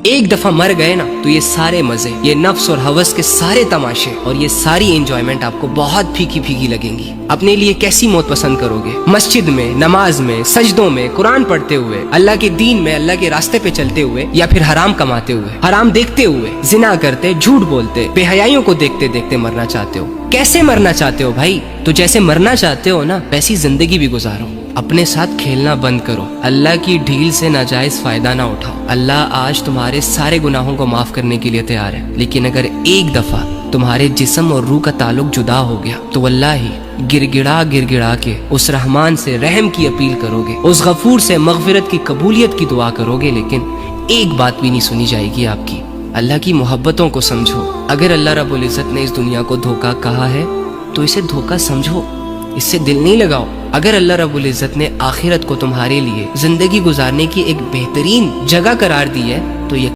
ایک دفعہ مر گئے نا تو یہ سارے مزے، یہ نفس اور ہوس کے سارے تماشے اور یہ ساری انجوائمنٹ آپ کو بہت پھیکی پھیکی لگیں گی۔ اپنے لیے کیسی موت پسند کرو گے؟ مسجد میں، نماز میں، سجدوں میں، قرآن پڑھتے ہوئے، اللہ کے دین میں، اللہ کے راستے پہ چلتے ہوئے، یا پھر حرام کماتے ہوئے، حرام دیکھتے ہوئے، زنا کرتے، جھوٹ بولتے، بے حیائیوں کو دیکھتے دیکھتے مرنا چاہتے ہو؟ کیسے مرنا چاہتے ہو بھائی؟ تو جیسے مرنا چاہتے ہو نا ویسی زندگی بھی گزارو۔ اپنے ساتھ کھیلنا بند کرو، اللہ کی ڈھیل سے ناجائز فائدہ نہ اٹھاؤ۔ اللہ آج تمہارے سارے گناہوں کو معاف کرنے کے لیے تیار ہے، لیکن اگر ایک دفعہ تمہارے جسم اور روح کا تعلق جدا ہو گیا تو واللہ ہی گڑ گڑا کے اس رحمان سے رحم کی اپیل کرو گے، اس غفور سے مغفرت کی قبولیت کی دعا کرو گے، لیکن ایک بات بھی نہیں سنی جائے گی آپ کی۔ اللہ کی محبتوں کو سمجھو۔ اگر اللہ رب العزت نے اس دنیا کو دھوکہ کہا ہے تو اسے دھوکہ سمجھو، اس سے دل نہیں لگاؤ۔ اگر اللہ رب العزت نے آخرت کو تمہارے لیے زندگی گزارنے کی ایک بہترین جگہ قرار دی ہے تو یہ